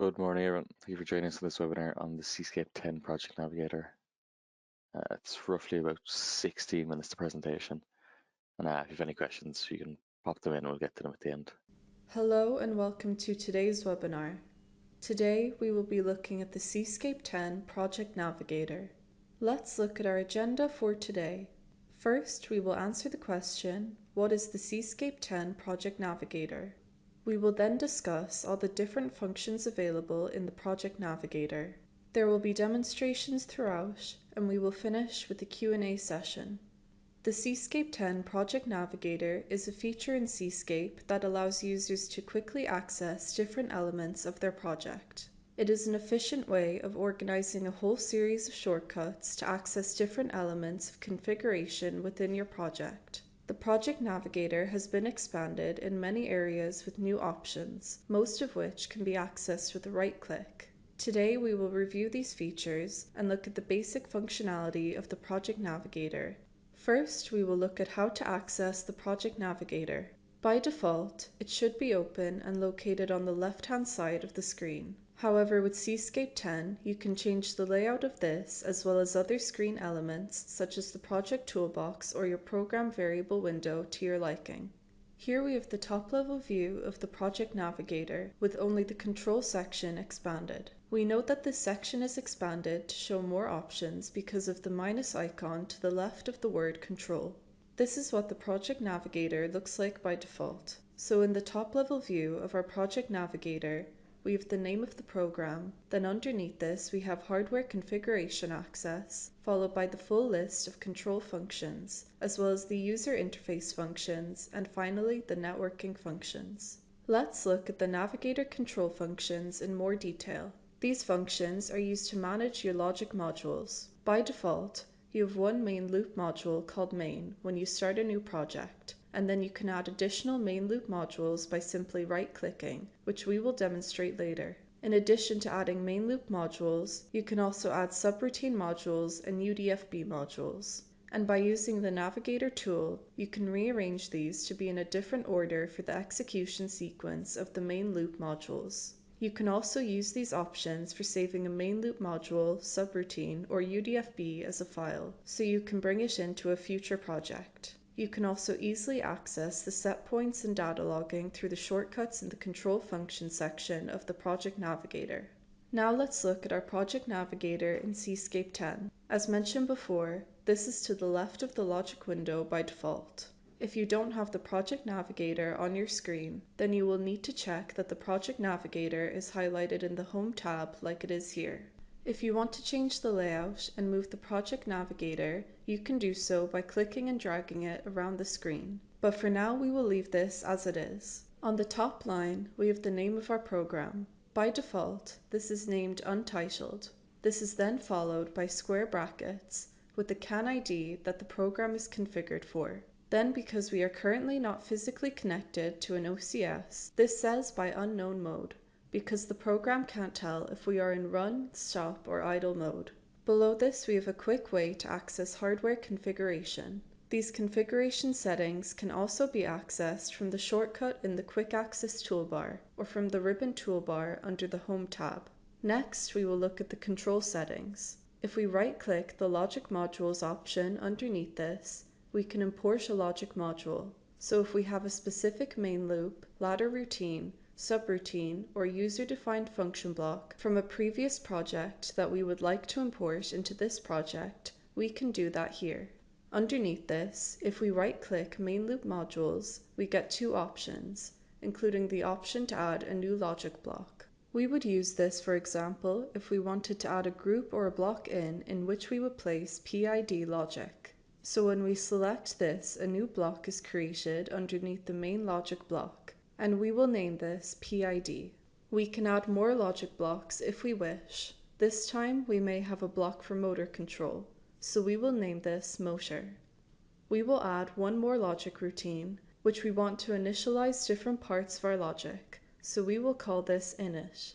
Good morning, everyone. Thank you for joining us on this webinar on the Cscape 10 Project Navigator. It's roughly about 16 minutes to presentation. And if you have any questions, you can pop them in and we'll get to them at the end. Hello and welcome to today's webinar. Today we will be looking at the Cscape 10 Project Navigator. Let's look at our agenda for today. First, we will answer the question, what is the Cscape 10 Project Navigator? We will then discuss all the different functions available in the Project Navigator. There will be demonstrations throughout, and we will finish with a Q&A session. The Cscape 10 Project Navigator is a feature in Cscape that allows users to quickly access different elements of their project. It is an efficient way of organizing a whole series of shortcuts to access different elements of configuration within your project. The Project Navigator has been expanded in many areas with new options, most of which can be accessed with a right click. Today we will review these features and look at the basic functionality of the Project Navigator. First, we will look at how to access the Project Navigator. By default, it should be open and located on the left-hand side of the screen. However, with Cscape 10, you can change the layout of this as well as other screen elements such as the project toolbox or your program variable window to your liking. Here we have the top-level view of the Project Navigator with only the control section expanded. We note that this section is expanded to show more options because of the minus icon to the left of the word control. This is what the Project Navigator looks like by default. So in the top-level view of our Project Navigator, we have the name of the program, then underneath this we have hardware configuration access, followed by the full list of control functions, as well as the user interface functions, and finally the networking functions. Let's look at the Navigator control functions in more detail. These functions are used to manage your logic modules. By default, you have one main loop module called main when you start a new project, and then you can add additional main loop modules by simply right-clicking, which we will demonstrate later. In addition to adding main loop modules, you can also add subroutine modules and UDFB modules. And by using the Navigator tool, you can rearrange these to be in a different order for the execution sequence of the main loop modules. You can also use these options for saving a main loop module, subroutine, or UDFB as a file, so you can bring it into a future project. You can also easily access the set points and data logging through the shortcuts in the control function section of the Project Navigator. Now let's look at our Project Navigator in Cscape 10. As mentioned before, this is to the left of the logic window by default. If you don't have the Project Navigator on your screen, then you will need to check that the Project Navigator is highlighted in the Home tab like it is here. If you want to change the layout and move the Project Navigator, you can do so by clicking and dragging it around the screen. But for now, we will leave this as it is. On the top line, we have the name of our program. By default, this is named Untitled. This is then followed by square brackets with the CAN ID that the program is configured for. Then, because we are currently not physically connected to an OCS, this says by unknown mode, because the program can't tell if we are in run, stop, or idle mode. Below this, we have a quick way to access hardware configuration. These configuration settings can also be accessed from the shortcut in the Quick Access toolbar or from the ribbon toolbar under the Home tab. Next, we will look at the control settings. If we right-click the Logic Modules option underneath this, we can import a logic module. So if we have a specific main loop, ladder routine, subroutine, or user-defined function block from a previous project that we would like to import into this project, we can do that here. Underneath this, if we right-click main loop modules, we get two options, including the option to add a new logic block. We would use this, for example, if we wanted to add a group or a block in which we would place PID logic. So when we select this, a new block is created underneath the main logic block, and we will name this PID. We can add more logic blocks if we wish. This time we may have a block for motor control, so we will name this motor. We will add one more logic routine, which we want to initialize different parts of our logic, so we will call this init.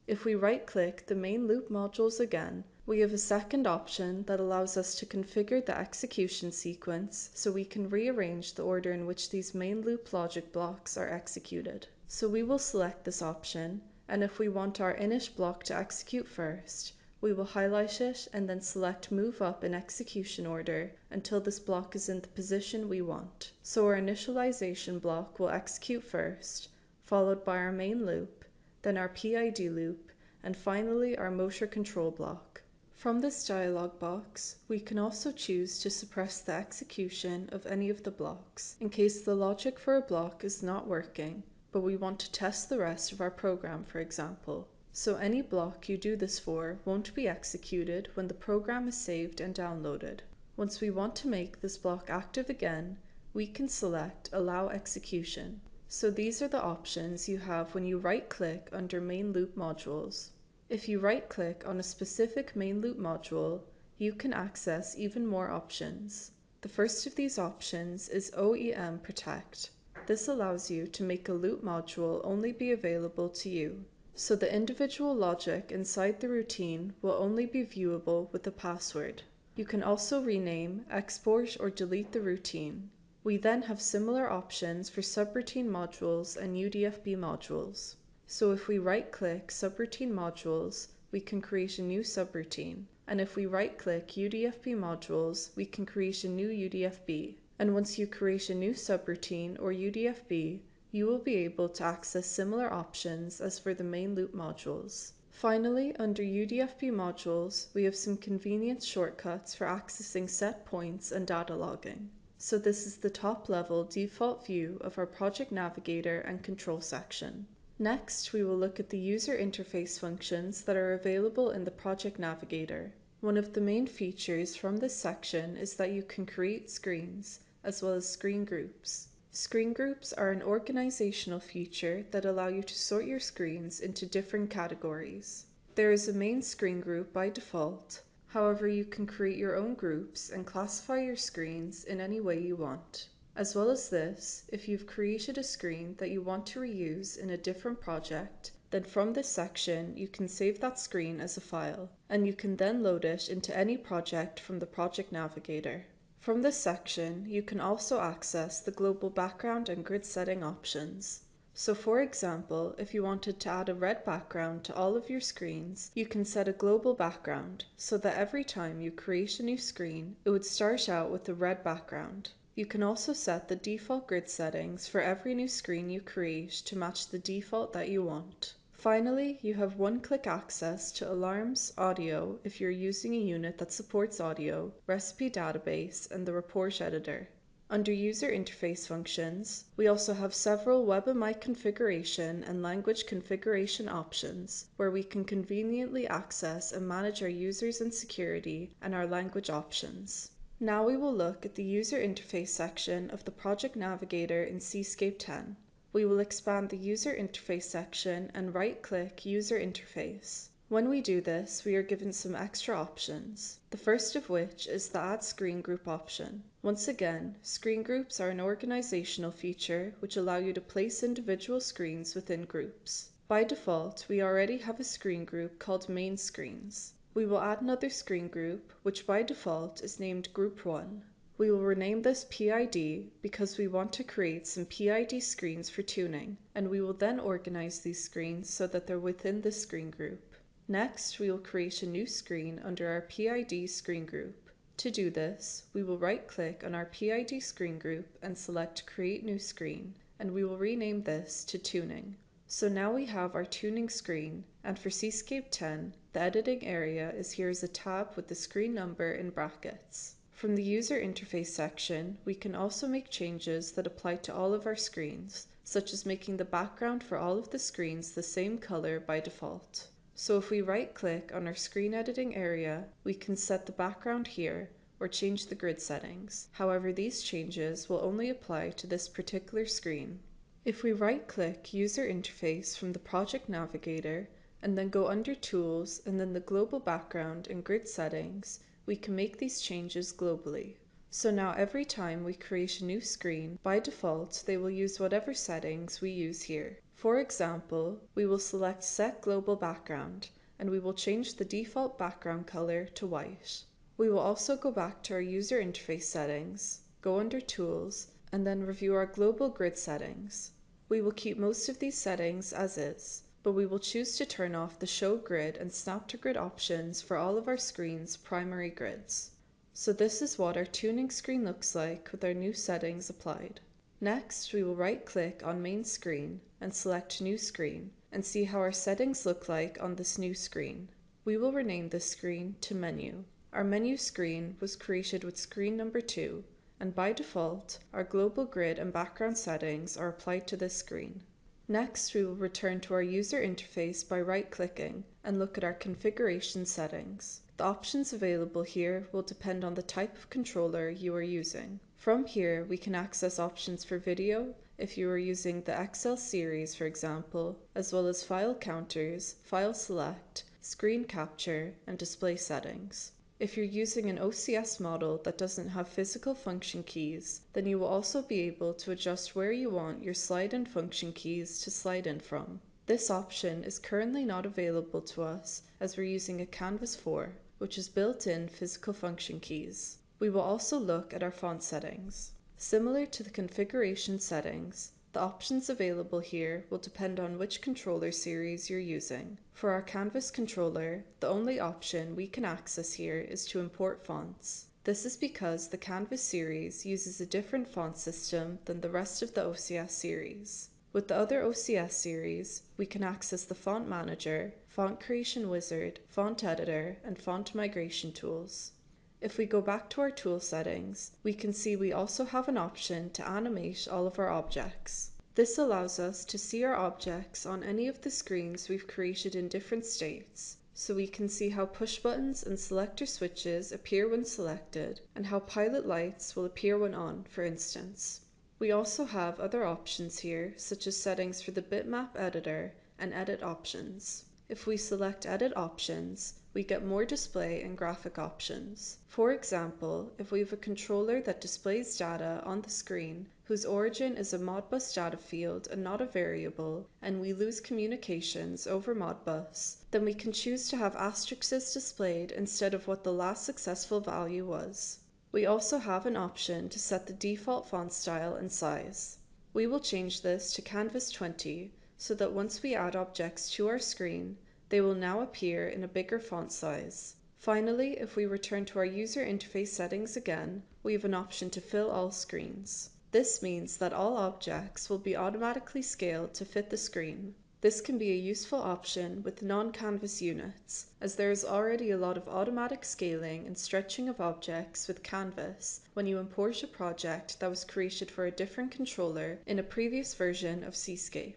If we right-click the main loop modules again, we have a second option that allows us to configure the execution sequence so we can rearrange the order in which these main loop logic blocks are executed. So we will select this option, And if we want our init block to execute first, we will highlight it and then select move up in execution order until this block is in the position we want. So our initialization block will execute first, followed by our main loop, then our PID loop, and finally our motor control block. From this dialog box, we can also choose to suppress the execution of any of the blocks in case the logic for a block is not working, but we want to test the rest of our program, for example. So any block you do this for won't be executed when the program is saved and downloaded. Once we want to make this block active again, we can select Allow Execution. So these are the options you have when you right-click under Main Loop Modules. If you right-click on a specific main loop module, you can access even more options. The first of these options is OEM Protect. This allows you to make a loop module only be available to you, so the individual logic inside the routine will only be viewable with a password. You can also rename, export, or delete the routine. We then have similar options for subroutine modules and UDFB modules. So if we right-click Subroutine Modules, we can create a new subroutine. And if we right-click UDFB Modules, we can create a new UDFB. And once you create a new subroutine or UDFB, you will be able to access similar options as for the main loop modules. Finally, under UDFB modules, we have some convenient shortcuts for accessing set points and data logging. So this is the top-level default view of our Project Navigator and control section. Next, we will look at the user interface functions that are available in the Project Navigator. One of the main features from this section is that you can create screens, as well as screen groups. Screen groups are an organizational feature that allow you to sort your screens into different categories. There is a main screen group by default. However, you can create your own groups and classify your screens in any way you want. As well as this, if you've created a screen that you want to reuse in a different project, then from this section you can save that screen as a file, and you can then load it into any project from the Project Navigator. From this section, you can also access the global background and grid setting options. So for example, if you wanted to add a red background to all of your screens, you can set a global background so that every time you create a new screen, it would start out with a red background. You can also set the default grid settings for every new screen you create to match the default that you want. Finally, you have one-click access to alarms, audio if you're using a unit that supports audio, recipe database, and the report editor. Under user interface functions, we also have several WebMI configuration and language configuration options where we can conveniently access and manage our users and security and our language options. Now we will look at the user interface section of the Project Navigator in Cscape 10. We will expand the user interface section and right-click User Interface. When we do this, we are given some extra options, the first of which is the Add Screen Group option. Once again, screen groups are an organizational feature which allow you to place individual screens within groups. By default, we already have a screen group called Main Screens. We will add another screen group, which by default is named Group 1. We will rename this PID because we want to create some PID screens for tuning, and we will then organize these screens so that they're within this screen group. Next, we will create a new screen under our PID screen group. To do this, we will right-click on our PID screen group and select Create New Screen, and we will rename this to Tuning. So now we have our tuning screen, and for Cscape 10, the editing area is here as a tab with the screen number in brackets. From the user interface section, we can also make changes that apply to all of our screens, such as making the background for all of the screens the same color by default. So if we right-click on our screen editing area, we can set the background here or change the grid settings. However, these changes will only apply to this particular screen. If we right-click User Interface from the Project Navigator and then go under Tools and then the Global Background and Grid Settings, we can make these changes globally. So now every time we create a new screen, by default they will use whatever settings we use here. For example, we will select Set Global Background and we will change the default background color to white. We will also go back to our user interface settings, go under Tools, and then review our global grid settings. We will keep most of these settings as is, but we will choose to turn off the Show Grid and Snap to Grid options for all of our screen's primary grids. So this is what our tuning screen looks like with our new settings applied. Next, we will right-click on Main Screen and select New Screen and see how our settings look like on this new screen. We will rename this screen to Menu. Our menu screen was created with screen number 2, and by default, our global grid and background settings are applied to this screen. Next, we will return to our user interface by right-clicking and look at our configuration settings. The options available here will depend on the type of controller you are using. From here, we can access options for video, if you are using the XL series for example, as well as file counters, file select, screen capture, and display settings. If you're using an OCS model that doesn't have physical function keys, then you will also be able to adjust where you want your slide in function keys to slide in from. This option is currently not available to us as we're using a Canvas 4, which is built-in physical function keys. We will also look at our font settings. Similar to the configuration settings, the options available here will depend on which controller series you're using. For our Canvas controller, the only option we can access here is to import fonts. This is because the Canvas series uses a different font system than the rest of the OCS series. With the other OCS series, we can access the Font Manager, Font Creation Wizard, Font Editor, and Font Migration tools. If we go back to our tool settings, we can see we also have an option to animate all of our objects. This allows us to see our objects on any of the screens we've created in different states, so we can see how push buttons and selector switches appear when selected, and how pilot lights will appear when on, for instance. We also have other options here, such as settings for the bitmap editor and edit options. If we select Edit Options, we get more display and graphic options. For example, if we have a controller that displays data on the screen whose origin is a Modbus data field and not a variable, and we lose communications over Modbus, then we can choose to have asterisks displayed instead of what the last successful value was. We also have an option to set the default font style and size. We will change this to Canvas 20, so that once we add objects to our screen, they will now appear in a bigger font size. Finally, if we return to our user interface settings again, we have an option to fill all screens. This means that all objects will be automatically scaled to fit the screen. This can be a useful option with non-Canvas units, as there is already a lot of automatic scaling and stretching of objects with Canvas when you import a project that was created for a different controller in a previous version of Cscape.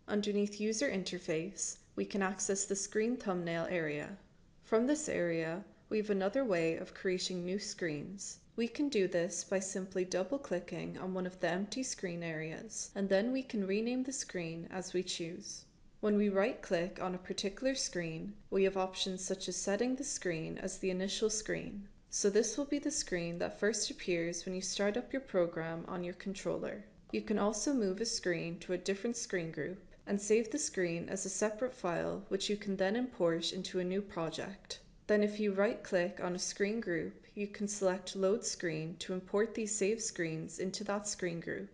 Underneath User Interface, we can access the Screen Thumbnail area. From this area, we have another way of creating new screens. We can do this by simply double-clicking on one of the empty screen areas, and then we can rename the screen as we choose. When we right-click on a particular screen, we have options such as setting the screen as the initial screen. So this will be the screen that first appears when you start up your program on your controller. You can also move a screen to a different screen group and save the screen as a separate file, which you can then import into a new project. Then if you right-click on a screen group, you can select Load Screen to import these saved screens into that screen group.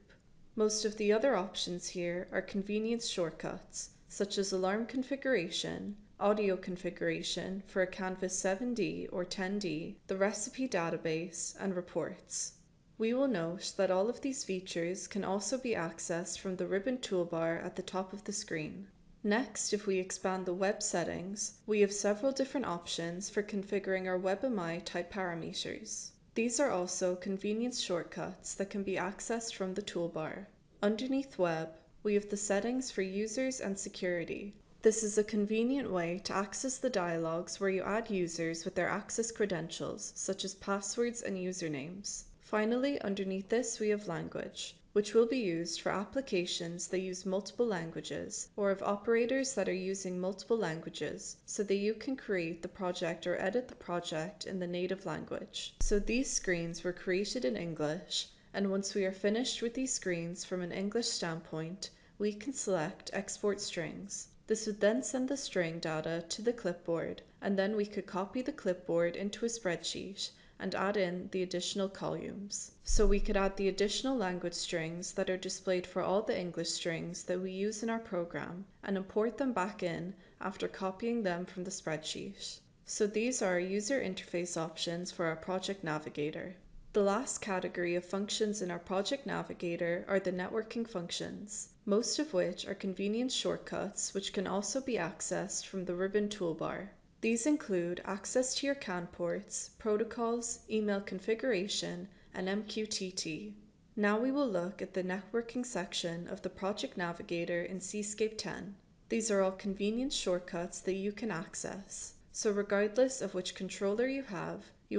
Most of the other options here are convenience shortcuts, such as alarm configuration, audio configuration for a Canvas 7D or 10D, the recipe database, and reports. We will note that all of these features can also be accessed from the ribbon toolbar at the top of the screen. Next, if we expand the web settings, we have several different options for configuring our WebMI type parameters. These are also convenience shortcuts that can be accessed from the toolbar. Underneath Web, we have the settings for users and security. This is a convenient way to access the dialogues where you add users with their access credentials, such as passwords and usernames. Finally, underneath this we have language, which will be used for applications that use multiple languages, or of operators that are using multiple languages, so that you can create the project or edit the project in the native language. So these screens were created in English, and once we are finished with these screens from an English standpoint, we can select Export Strings. This would then send the string data to the clipboard, and then we could copy the clipboard into a spreadsheet and add in the additional columns. So we could add the additional language strings that are displayed for all the English strings that we use in our program and import them back in after copying them from the spreadsheet. So these are our user interface options for our Project Navigator. The last category of functions in our Project Navigator are the networking functions, most of which are convenience shortcuts which can also be accessed from the ribbon toolbar. These include access to your CAN ports, protocols, email configuration, and MQTT. Now we will look at the networking section of the Project Navigator in Cscape 10. These are all convenience shortcuts that you can access. So regardless of which controller you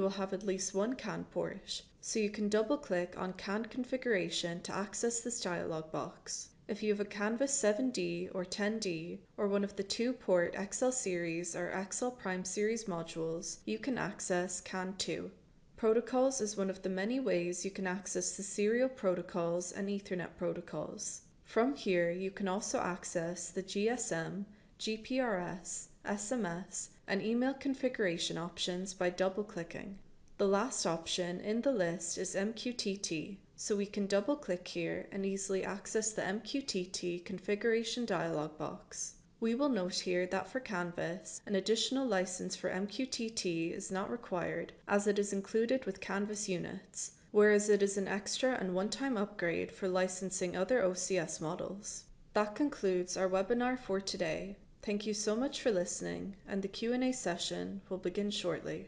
will have at least one CAN port. So you can double click on CAN configuration to access this dialog box. If you have a Canvas 7D or 10D or one of the 2-port XL Series or XL Prime Series modules, you can access CAN 2. Protocols is one of the many ways you can access the serial protocols and Ethernet protocols. From here, you can also access the GSM, GPRS, SMS, and email configuration options by double-clicking. The last option in the list is MQTT, so we can double-click here and easily access the MQTT configuration dialog box. We will note here that for Canvas, an additional license for MQTT is not required as it is included with Canvas units, whereas it is an extra and one-time upgrade for licensing other OCS models. That concludes our webinar for today. Thank you so much for listening, and the Q&A session will begin shortly.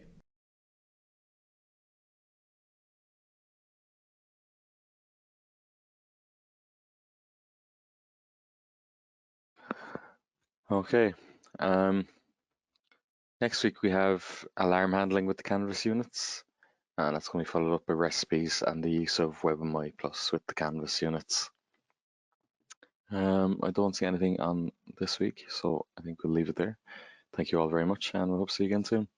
Okay. Next week we have alarm handling with the Canvas units, and that's going to be followed up by recipes and the use of WebMI Plus with the Canvas units. I don't see anything on this week, so I think we'll leave it there. Thank you all very much, and we hope to see you again soon.